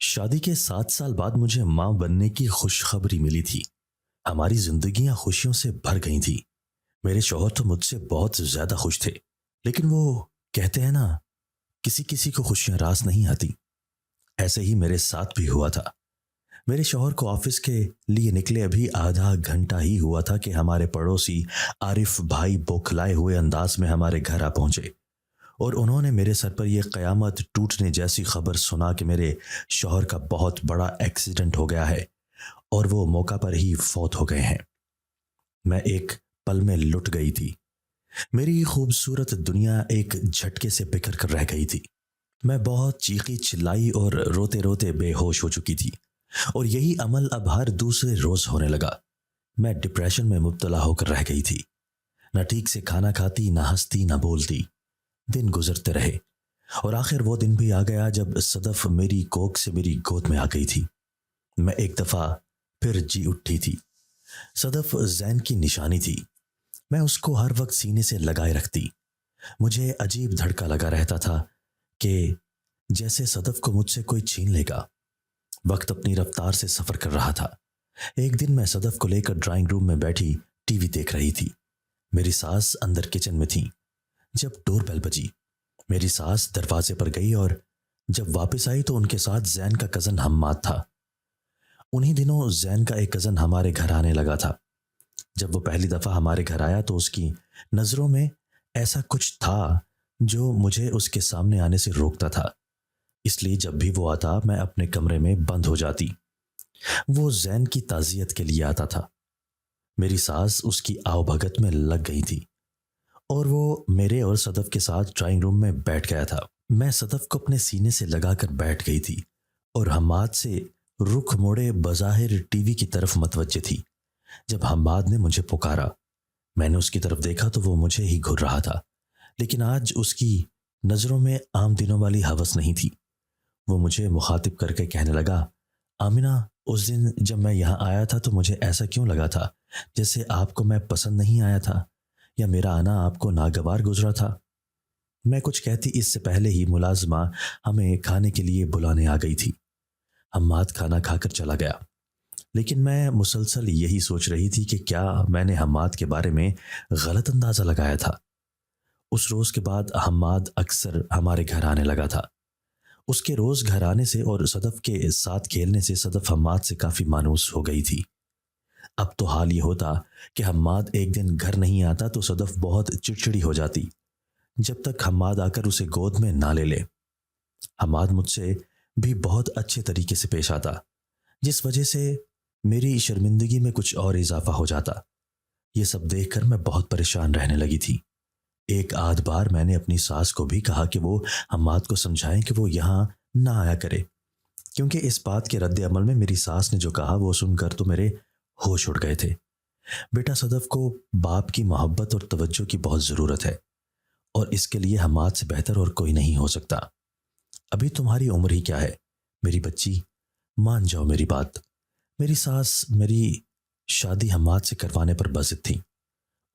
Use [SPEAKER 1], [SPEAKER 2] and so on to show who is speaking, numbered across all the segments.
[SPEAKER 1] شادی کے 7 سال بعد مجھے ماں بننے کی خوشخبری ملی تھی۔ ہماری زندگیاں خوشیوں سے بھر گئی تھیں۔ میرے شوہر تو مجھ سے بہت زیادہ خوش تھے، لیکن وہ کہتے ہیں نا، کسی کسی کو خوشیاں راس نہیں آتی۔ ایسے ہی میرے ساتھ بھی ہوا تھا۔ میرے شوہر کو آفس کے لیے نکلے ابھی آدھا گھنٹہ ہی ہوا تھا کہ ہمارے پڑوسی عارف بھائی بوکھلائے ہوئے انداز میں ہمارے گھر آ پہنچے، اور انہوں نے میرے سر پر یہ قیامت ٹوٹنے جیسی خبر سنا کہ میرے شوہر کا بہت بڑا ایکسیڈنٹ ہو گیا ہے اور وہ موقع پر ہی فوت ہو گئے ہیں۔ میں ایک پل میں لٹ گئی تھی۔ میری خوبصورت دنیا ایک جھٹکے سے بکھر کر رہ گئی تھی۔ میں بہت چیخی چلائی اور روتے روتے بے ہوش ہو چکی تھی، اور یہی عمل اب ہر دوسرے روز ہونے لگا۔ میں ڈپریشن میں مبتلا ہو کر رہ گئی تھی۔ نہ ٹھیک سے کھانا کھاتی، نہ ہنستی، نہ بولتی۔ دن گزرتے رہے، اور آخر وہ دن بھی آ گیا جب صدف میری کوکھ سے میری گود میں آ گئی تھی۔ میں ایک دفعہ پھر جی اٹھی تھی۔ صدف زین کی نشانی تھی۔ میں اس کو ہر وقت سینے سے لگائے رکھتی۔ مجھے عجیب دھڑکا لگا رہتا تھا کہ جیسے صدف کو مجھ سے کوئی چھین لے گا۔ وقت اپنی رفتار سے سفر کر رہا تھا۔ ایک دن میں صدف کو لے کر ڈرائنگ روم میں بیٹھی ٹی وی دیکھ رہی تھی۔ میری ساس اندر کچن میں تھیں۔ جب ڈور بیل بجی، میری ساس دروازے پر گئی، اور جب واپس آئی تو ان کے ساتھ زین کا کزن حماد تھا۔ انہی دنوں زین کا ایک کزن ہمارے گھر آنے لگا تھا۔ جب وہ پہلی دفعہ ہمارے گھر آیا تو اس کی نظروں میں ایسا کچھ تھا جو مجھے اس کے سامنے آنے سے روکتا تھا، اس لیے جب بھی وہ آتا میں اپنے کمرے میں بند ہو جاتی۔ وہ زین کی تعزیت کے لیے آتا تھا۔ میری ساس اس کی آؤ بھگت میں لگ گئی تھی، اور وہ میرے اور صدف کے ساتھ ڈرائنگ روم میں بیٹھ گیا تھا۔ میں صدف کو اپنے سینے سے لگا کر بیٹھ گئی تھی، اور حماد سے رخ موڑے بظاہر ٹی وی کی طرف متوجہ تھی۔ جب حماد نے مجھے پکارا، میں نے اس کی طرف دیکھا تو وہ مجھے ہی گھور رہا تھا، لیکن آج اس کی نظروں میں عام دنوں والی ہوس نہیں تھی۔ وہ مجھے مخاطب کر کے کہنے لگا، آمنہ، اس دن جب میں یہاں آیا تھا تو مجھے ایسا کیوں لگا تھا جیسے آپ کو میں پسند نہیں آیا تھا، یا میرا آنا آپ کو ناگوار گزرا تھا؟ میں کچھ کہتی اس سے پہلے ہی ملازمہ ہمیں کھانے کے لیے بلانے آ گئی تھی۔ حماد کھانا کھا کر چلا گیا، لیکن میں مسلسل یہی سوچ رہی تھی کہ کیا میں نے حماد کے بارے میں غلط اندازہ لگایا تھا۔ اس روز کے بعد حماد اکثر ہمارے گھر آنے لگا تھا۔ اس کے روز گھر آنے سے اور صدف کے ساتھ کھیلنے سے صدف حماد سے کافی مانوس ہو گئی تھی۔ اب تو حال یہ ہوتا کہ حماد ایک دن گھر نہیں آتا تو صدف بہت چڑچڑی ہو جاتی، جب تک حماد آ کر اسے گود میں نہ لے لے۔ حماد مجھ سے بھی بہت اچھے طریقے سے پیش آتا، جس وجہ سے میری شرمندگی میں کچھ اور اضافہ ہو جاتا۔ یہ سب دیکھ کر میں بہت پریشان رہنے لگی تھی۔ ایک آدھ بار میں نے اپنی ساس کو بھی کہا کہ وہ حماد کو سمجھائیں کہ وہ یہاں نہ آیا کرے، کیونکہ اس بات کے رد عمل میں میری ساس نے جو کہا وہ سن کر تو میرے ہوش اڑ گئے تھے۔ بیٹا صدف کو باپ کی محبت اور توجہ کی بہت ضرورت ہے، اور اس کے لیے حماد سے بہتر اور کوئی نہیں ہو سکتا۔ ابھی تمہاری عمر ہی کیا ہے میری بچی، مان جاؤ میری بات۔ میری ساس میری شادی حماد سے کروانے پر بضد تھی،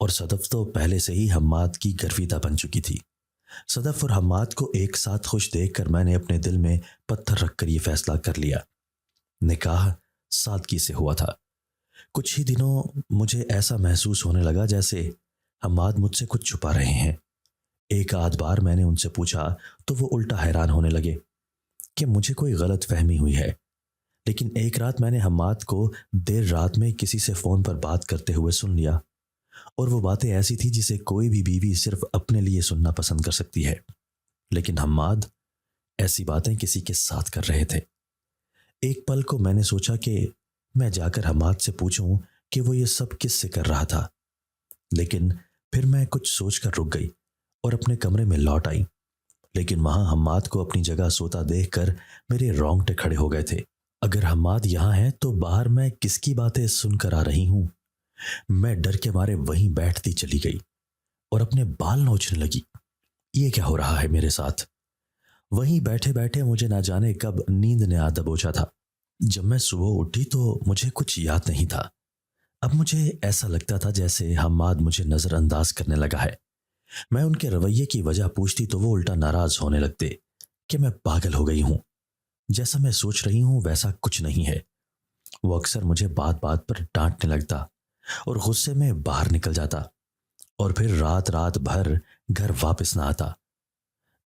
[SPEAKER 1] اور صدف تو پہلے سے ہی حماد کی گرویدہ بن چکی تھی۔ صدف اور حماد کو ایک ساتھ خوش دیکھ کر میں نے اپنے دل میں پتھر رکھ کر یہ فیصلہ کر لیا۔ نکاح سادگی سے ہوا تھا۔ کچھ ہی دنوں مجھے ایسا محسوس ہونے لگا جیسے حماد مجھ سے کچھ چھپا رہے ہیں۔ ایک آدھ بار میں نے ان سے پوچھا تو وہ الٹا حیران ہونے لگے کہ مجھے کوئی غلط فہمی ہوئی ہے۔ لیکن ایک رات میں نے حماد کو دیر رات میں کسی سے فون پر بات کرتے ہوئے سن لیا، اور وہ باتیں ایسی تھی جسے کوئی بھی بیوی صرف اپنے لیے سننا پسند کر سکتی ہے، لیکن حماد ایسی باتیں کسی کے ساتھ کر رہے تھے۔ ایک پل کو میں نے سوچا کہ میں جا کر حماد سے پوچھوں کہ وہ یہ سب کس سے کر رہا تھا، لیکن پھر میں کچھ سوچ کر رک گئی اور اپنے کمرے میں لوٹ آئی۔ لیکن وہاں حماد کو اپنی جگہ سوتا دیکھ کر میرے رونگٹے کھڑے ہو گئے تھے۔ اگر حماد یہاں ہے تو باہر میں کس کی باتیں سن کر آ رہی ہوں؟ میں ڈر کے مارے وہیں بیٹھتی چلی گئی اور اپنے بال نوچنے لگی۔ یہ کیا ہو رہا ہے میرے ساتھ؟ وہیں بیٹھے بیٹھے مجھے نہ جانے کب نیند نے آ دبوچا تھا۔ جب میں صبح اٹھی تو مجھے کچھ یاد نہیں تھا۔ اب مجھے ایسا لگتا تھا جیسے حماد مجھے نظر انداز کرنے لگا ہے۔ میں ان کے رویے کی وجہ پوچھتی تو وہ الٹا ناراض ہونے لگتے کہ میں پاگل ہو گئی ہوں، جیسا میں سوچ رہی ہوں ویسا کچھ نہیں ہے۔ وہ اکثر مجھے بات بات پر ڈانٹنے لگتا اور غصے میں باہر نکل جاتا، اور پھر رات رات بھر گھر واپس نہ آتا۔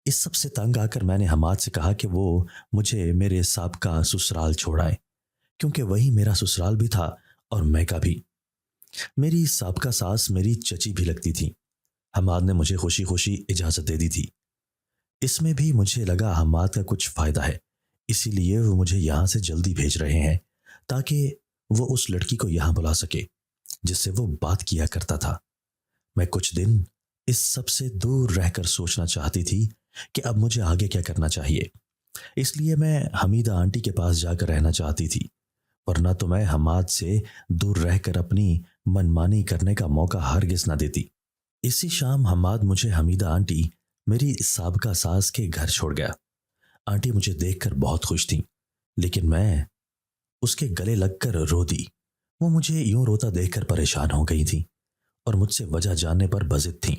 [SPEAKER 1] اس سب سے تنگ آ کر میں نے حماد سے کہا کہ وہ مجھے میرے سابقہ سسرال چھوڑائے، کیونکہ وہی میرا سسرال بھی تھا اور میں کا بھی۔ میری سابقہ ساس میری چچی بھی لگتی تھی۔ حماد نے مجھے خوشی خوشی اجازت دے دی تھی۔ اس میں بھی مجھے لگا حماد کا کچھ فائدہ ہے، اسی لیے وہ مجھے یہاں سے جلدی بھیج رہے ہیں تاکہ وہ اس لڑکی کو یہاں بلا سکے جس سے وہ بات کیا کرتا تھا۔ میں کچھ دن اس سب سے دور رہ کر سوچنا چاہتی تھی کہ اب مجھے آگے کیا کرنا چاہیے، اس لیے میں حمیدہ آنٹی کے پاس جا کر رہنا چاہتی تھی، ورنہ تو میں حماد سے دور رہ کر اپنی منمانی کرنے کا موقع ہرگز نہ دیتی۔ اسی شام حماد مجھے حمیدہ آنٹی میری سابقہ ساس کے گھر چھوڑ گیا۔ آنٹی مجھے دیکھ کر بہت خوش تھیں، لیکن میں اس کے گلے لگ کر رو دی۔ وہ مجھے یوں روتا دیکھ کر پریشان ہو گئی تھیں اور مجھ سے وجہ جاننے پر بضد تھیں۔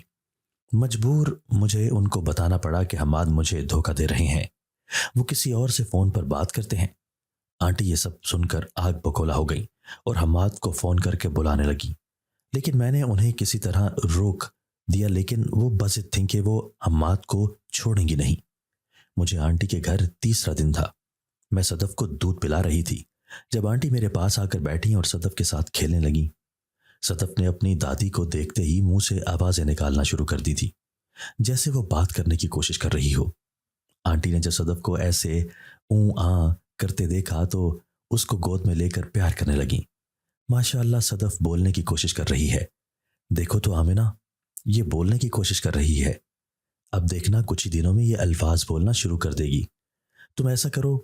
[SPEAKER 1] مجبور مجھے ان کو بتانا پڑا کہ حماد مجھے دھوکہ دے رہے ہیں، وہ کسی اور سے فون پر بات کرتے ہیں۔ آنٹی یہ سب سن کر آگ بگولا ہو گئی اور حماد کو فون کر کے بلانے لگی، لیکن میں نے انہیں کسی طرح روک دیا، لیکن وہ بضد تھیں کہ وہ حماد کو چھوڑیں گی نہیں۔ مجھے آنٹی کے گھر تیسرا دن تھا۔ میں صدف کو دودھ پلا رہی تھی جب آنٹی میرے پاس آ کر بیٹھی اور صدف کے ساتھ کھیلنے لگی۔ صدف نے اپنی دادی کو دیکھتے ہی منہ سے آوازیں نکالنا شروع کر دی تھی، جیسے وہ بات کرنے کی کوشش کر رہی ہو۔ آنٹی نے جب صدف کو ایسے اوں آ کرتے دیکھا تو اس کو گود میں لے کر پیار کرنے لگی۔ ماشاء اللہ صدف بولنے کی کوشش کر رہی ہے، دیکھو تو آمنہ، یہ بولنے کی کوشش کر رہی ہے، اب دیکھنا کچھ ہی دنوں میں یہ الفاظ بولنا شروع کر دے گی۔ تم ایسا کرو،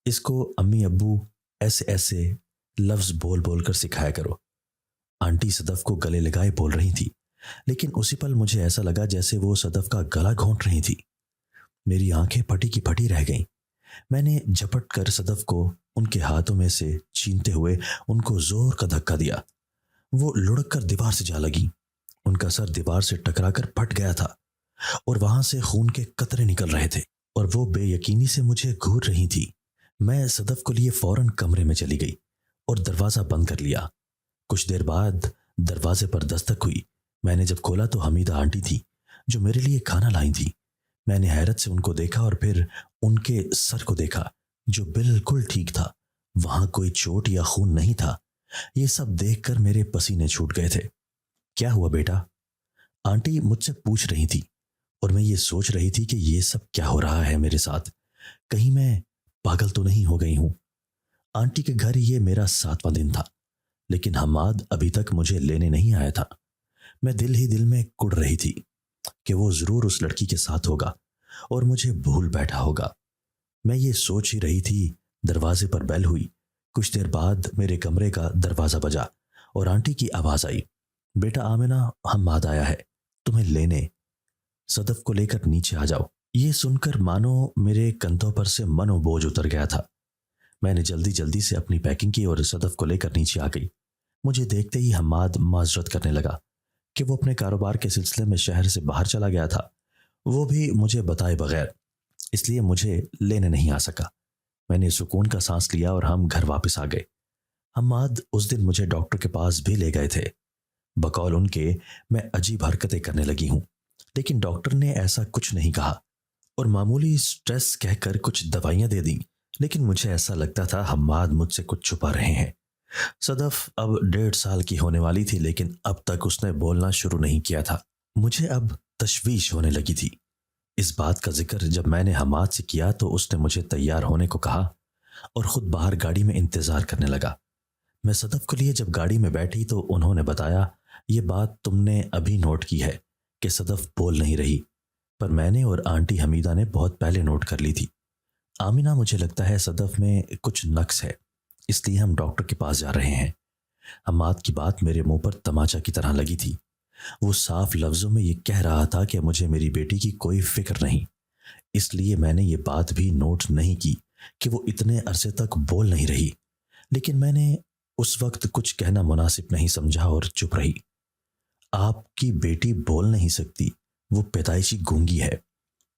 [SPEAKER 1] اس کو امی ابو ایسے ایسے لفظ بول بول کر سکھایا کرو۔ آنٹی صدف کو گلے لگائے بول رہی تھی، لیکن اسی پل مجھے ایسا لگا جیسے وہ صدف کا گلا گھونٹ رہی تھی۔ میری آنکھیں پھٹی کی پھٹی رہ گئیں۔ میں نے جھپٹ کر صدف کو ان کے ہاتھوں میں سے چھینتے ہوئے ان کو زور کا دھکا دیا۔ وہ لڑک کر دیوار سے جا لگی۔ ان کا سر دیوار سے ٹکرا کر پھٹ گیا تھا اور وہاں سے خون کے قطرے نکل رہے تھے، اور وہ بے یقینی سے مجھے گھور رہی تھی۔ میں صدف کو لیے فوراً کمرے میں چلی گئی اور دروازہ بند کر لیا۔ کچھ دیر بعد دروازے پر دستک ہوئی۔ میں نے جب کھولا تو حمیدہ آنٹی تھی جو میرے لیے کھانا لائی تھی۔ میں نے حیرت سے ان کو دیکھا اور پھر ان کے سر کو دیکھا جو بالکل ٹھیک تھا، وہاں کوئی چوٹ یا خون نہیں تھا۔ یہ سب دیکھ کر میرے پسینے چھوٹ گئے تھے۔ کیا ہوا بیٹا؟ آنٹی مجھ سے پوچھ رہی تھی اور میں یہ سوچ رہی تھی کہ یہ سب کیا ہو رہا ہے میرے ساتھ، کہیں میں پاگل تو نہیں ہو گئی ہوں۔ آنٹی کے گھر یہ میرا 7واں دن تھا، لیکن حماد ابھی تک مجھے لینے نہیں آیا تھا۔ میں دل ہی دل میں کڑ رہی تھی کہ وہ ضرور اس لڑکی کے ساتھ ہوگا اور مجھے بھول بیٹھا ہوگا۔ میں یہ سوچ ہی رہی تھی، دروازے پر بیل ہوئی۔ کچھ دیر بعد میرے کمرے کا دروازہ بجا اور آنٹی کی آواز آئی، بیٹا آمنہ، حماد آیا ہے تمہیں لینے، صدف کو لے کر نیچے آ جاؤ۔ یہ سن کر مانو میرے کندھوں پر سے منو بوجھ اتر گیا تھا۔ میں نے جلدی جلدی سے اپنی پیکنگ کی اور صدف کو لے کر نیچے آ گئی۔ مجھے دیکھتے ہی حماد معذرت کرنے لگا کہ وہ اپنے کاروبار کے سلسلے میں شہر سے باہر چلا گیا تھا، وہ بھی مجھے بتائے بغیر، اس لیے مجھے لینے نہیں آ سکا۔ میں نے سکون کا سانس لیا اور ہم گھر واپس آ گئے۔ حماد اس دن مجھے ڈاکٹر کے پاس بھی لے گئے تھے۔ بقول ان کے میں عجیب حرکتیں کرنے لگی ہوں، لیکن ڈاکٹر نے ایسا کچھ نہیں کہا اور معمولی سٹریس کہہ کر کچھ دوائیاں دے دیں، لیکن مجھے ایسا لگتا تھا حماد مجھ سے کچھ چھپا رہے ہیں۔ صدف اب 1.5 سال کی ہونے والی تھی، لیکن اب تک اس نے بولنا شروع نہیں کیا تھا۔ مجھے اب تشویش ہونے لگی تھی۔ اس بات کا ذکر جب میں نے حماد سے کیا تو اس نے مجھے تیار ہونے کو کہا اور خود باہر گاڑی میں انتظار کرنے لگا۔ میں صدف کو لیے جب گاڑی میں بیٹھی تو انہوں نے بتایا، یہ بات تم نے ابھی نوٹ کی ہے کہ صدف بول نہیں رہی، پر میں نے اور آنٹی حمیدہ نے بہت پہلے نوٹ کر لی تھی۔ آمنہ، مجھے لگتا ہے صدف میں کچھ نقص ہے، اس لیے ہم ڈاکٹر کے پاس جا رہے ہیں۔ حماد کی بات میرے منہ پر تماچا کی طرح لگی تھی۔ وہ صاف لفظوں میں یہ کہہ رہا تھا کہ مجھے میری بیٹی کی کوئی فکر نہیں، اس لیے میں نے یہ بات بھی نوٹ نہیں کی کہ وہ اتنے عرصے تک بول نہیں رہی، لیکن میں نے اس وقت کچھ کہنا مناسب نہیں سمجھا اور چپ رہی۔ آپ کی بیٹی بول نہیں سکتی، وہ پیدائشی گونگی ہے،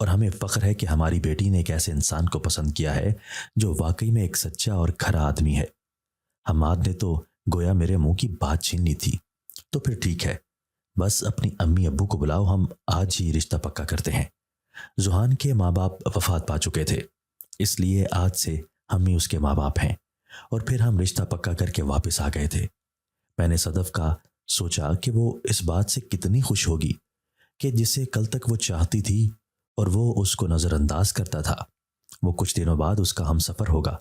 [SPEAKER 1] اور ہمیں فخر ہے کہ ہماری بیٹی نے ایک ایسے انسان کو پسند کیا ہے جو واقعی میں ایک سچا اور کھرا آدمی ہے۔ حماد نے تو گویا میرے منہ کی بات چھین لی تھی۔ تو پھر ٹھیک ہے، بس اپنی امی ابو کو بلاؤ، ہم آج ہی رشتہ پکا کرتے ہیں۔ زحان کے ماں باپ وفات پا چکے تھے، اس لیے آج سے ہم ہی اس کے ماں باپ ہیں، اور پھر ہم رشتہ پکا کر کے واپس آ گئے تھے۔ میں نے صدف کا سوچا کہ وہ اس بات سے کتنی خوش ہوگی کہ جسے کل تک وہ چاہتی تھی اور وہ اس کو نظر انداز کرتا تھا، وہ کچھ دنوں بعد اس کا ہم سفر ہوگا۔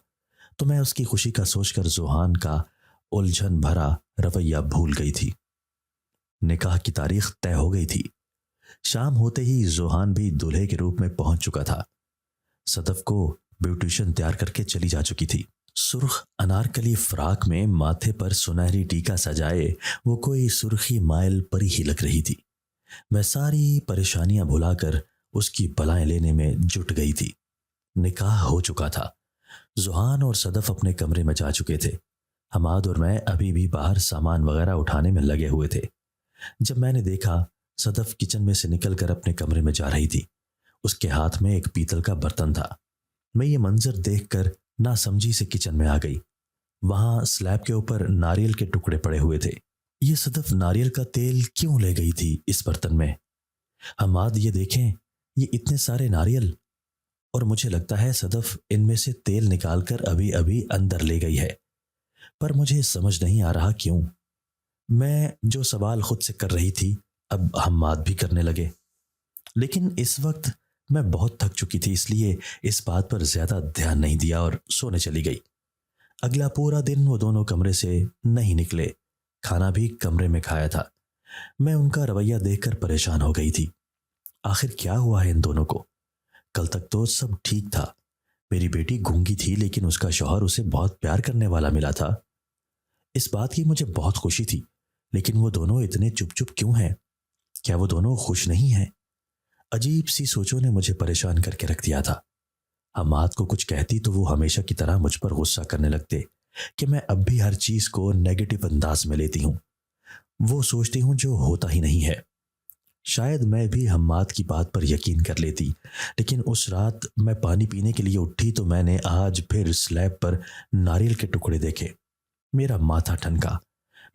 [SPEAKER 1] تو میں اس کی خوشی کا سوچ کر زحان کا الجھن بھرا رویہ بھول گئی تھی۔ نکاح کی تاریخ طے ہو گئی تھی۔ شام ہوتے ہی زحان بھی دولہے کے روپ میں پہنچ چکا تھا۔ صدف کو بیوٹیشن تیار کر کے چلی جا چکی تھی۔ سرخ انارکلی فراق میں ماتھے پر سنہری ٹیکا سجائے وہ کوئی سرخی مائل پری ہی لگ رہی تھی۔ میں ساری پریشانیاں بھلا کر اس کی بلائیں لینے میں جٹ گئی تھی۔ نکاح ہو چکا تھا۔ زحان اور صدف اپنے کمرے میں جا چکے تھے۔ حماد اور میں ابھی بھی باہر سامان وغیرہ اٹھانے میں لگے ہوئے تھے۔ جب میں نے دیکھا صدف کچن میں سے نکل کر اپنے کمرے میں جا رہی تھی، اس کے ہاتھ میں ایک پیتل کا برتن تھا۔ میں یہ منظر دیکھ کر ناسمجھی سے کچن میں آ گئی۔ وہاں سلیب کے اوپر ناریل کے ٹکڑے پڑے ہوئے تھے۔ یہ صدف ناریل کا تیل کیوں لے گئی تھی اس برتن میں؟ حماد یہ دیکھیں، یہ اتنے سارے ناریل، اور مجھے لگتا ہے صدف ان میں سے تیل نکال کر ابھی ابھی اندر لے گئی ہے، پر مجھے سمجھ نہیں آ رہا کیوں۔ میں جو سوال خود سے کر رہی تھی اب حماد بھی کرنے لگے، لیکن اس وقت میں بہت تھک چکی تھی، اس لیے اس بات پر زیادہ دھیان نہیں دیا اور سونے چلی گئی۔ اگلا پورا دن وہ دونوں کمرے سے نہیں نکلے، کھانا بھی کمرے میں کھایا تھا۔ میں ان کا رویہ دیکھ کر پریشان ہو گئی تھی۔ آخر کیا ہوا ہے ان دونوں کو؟ کل تک تو سب ٹھیک تھا۔ میری بیٹی گونگی تھی لیکن اس کا شوہر اسے بہت پیار کرنے والا ملا تھا۔ اس بات کی مجھے بہت خوشی تھی، لیکن وہ دونوں اتنے چپ چپ کیوں ہیں؟ کیا وہ دونوں خوش نہیں ہیں؟ عجیب سی سوچوں نے مجھے پریشان کر کے رکھ دیا تھا۔ حماد کو کچھ کہتی تو وہ ہمیشہ کی طرح مجھ پر غصہ کرنے لگتے کہ میں اب بھی ہر چیز کو نیگیٹو انداز میں لیتی ہوں، وہ سوچتی ہوں جو ہوتا ہی نہیں ہے۔ شاید میں بھی حماد کی بات پر یقین کر لیتی، لیکن اس رات میں پانی پینے کے لیے اٹھی تو میں نے آج پھر سلیب پر ناریل کے ٹکڑے دیکھے۔ میرا ماتھا ٹھنکا۔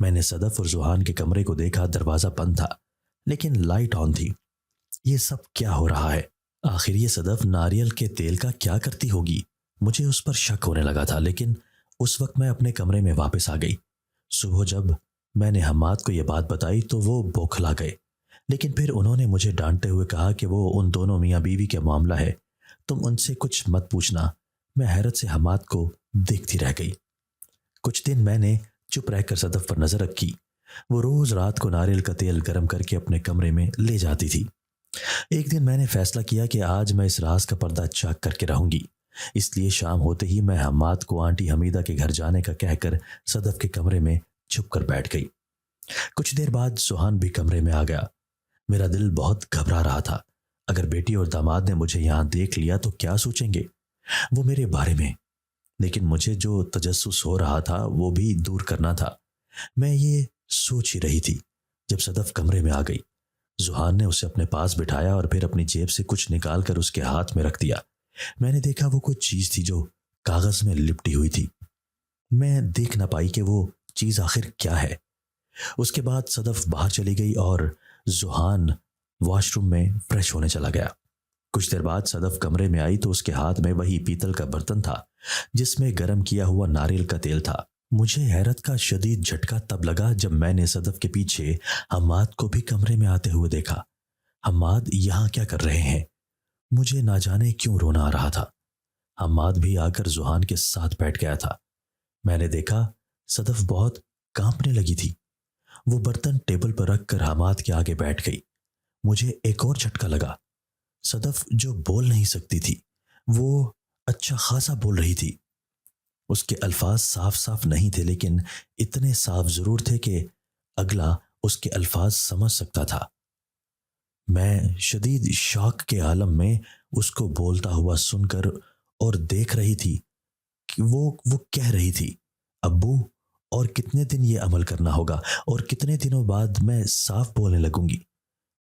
[SPEAKER 1] میں نے صدف اور زحان کے کمرے کو دیکھا، دروازہ بند تھا لیکن لائٹ آن تھی۔ یہ سب کیا ہو رہا ہے؟ آخر یہ صدف ناریل کے تیل کا کیا کرتی ہوگی؟ مجھے اس پر شک ہونے لگا تھا، لیکن اس وقت میں اپنے کمرے میں واپس آ گئی۔ صبح جب میں نے حماد کو یہ بات بتائی تو وہ بوکھلا گئے، لیکن پھر انہوں نے مجھے ڈانٹتے ہوئے کہا کہ وہ ان دونوں میاں بیوی کے معاملہ ہے، تم ان سے کچھ مت پوچھنا۔ میں حیرت سے حماد کو دیکھتی رہ گئی۔ کچھ دن میں نے چپ رہ کر صدف پر نظر رکھی۔ وہ روز رات کو ناریل کا تیل گرم کر کے اپنے کمرے میں لے جاتی تھی۔ ایک دن میں نے فیصلہ کیا کہ آج میں اس راز کا پردہ چاک کر کے رہوں گی، اس لیے شام ہوتے ہی میں حماد کو آنٹی حمیدہ کے گھر جانے کا کہہ کر صدف کے کمرے میں چھپ کر بیٹھ گئی۔ کچھ دیر بعد زحان بھی کمرے میں آ گیا۔ میرا دل بہت گھبرا رہا تھا۔ اگر بیٹی اور داماد نے مجھے یہاں دیکھ لیا تو کیا سوچیں گے وہ میرے بارے میں؟ لیکن مجھے جو تجسس ہو رہا تھا وہ بھی دور کرنا تھا۔ میں یہ سوچ ہی رہی تھی جب صدف کمرے میں آ گئی۔ زحان نے اسے اپنے پاس بٹھایا اور پھر اپنی جیب سے کچھ نکال کر اس کے ہاتھ میں رکھ دیا۔ میں نے دیکھا وہ کوئی چیز تھی جو کاغذ میں لپٹی ہوئی تھی۔ میں دیکھ نہ پائی کہ وہ چیز آخر کیا ہے۔ اس کے بعد صدف باہر چلی گئی اور زحان واش روم میں فریش ہونے چلا گیا۔ کچھ دیر بعد صدف کمرے میں آئی تو اس کے ہاتھ میں وہی پیتل کا برتن تھا جس میں گرم کیا ہوا ناریل کا تیل تھا۔ مجھے حیرت کا شدید جھٹکا تب لگا جب میں نے صدف کے پیچھے حماد کو بھی کمرے میں آتے ہوئے دیکھا۔ حماد یہاں کیا کر رہے ہیں؟ مجھے نہ جانے کیوں رونا آ رہا تھا۔ حماد بھی آ کر زحان کے ساتھ بیٹھ گیا تھا۔ میں نے دیکھا صدف بہت کانپنے لگی تھی۔ وہ برتن ٹیبل پر رکھ کر حماد کے آگے بیٹھ گئی۔ مجھے ایک اور جھٹکا لگا۔ صدف جو بول نہیں سکتی تھی وہ اچھا خاصا بول رہی تھی۔ اس کے الفاظ صاف صاف نہیں تھے لیکن اتنے صاف ضرور تھے کہ اگلا اس کے الفاظ سمجھ سکتا تھا۔ میں شدید شاک کے عالم میں اس کو بولتا ہوا سن کر اور دیکھ رہی تھی کہ وہ کہہ رہی تھی، ابو اور کتنے دن یہ عمل کرنا ہوگا اور کتنے دنوں بعد میں صاف بولنے لگوں گی؟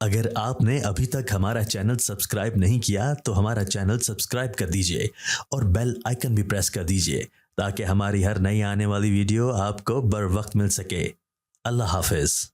[SPEAKER 1] اگر آپ نے ابھی تک ہمارا چینل سبسکرائب نہیں کیا تو ہمارا چینل سبسکرائب کر دیجئے اور بیل آئیکن بھی پریس کر دیجئے تاکہ ہماری ہر نئی آنے والی ویڈیو آپ کو بر وقت مل سکے۔ اللہ حافظ۔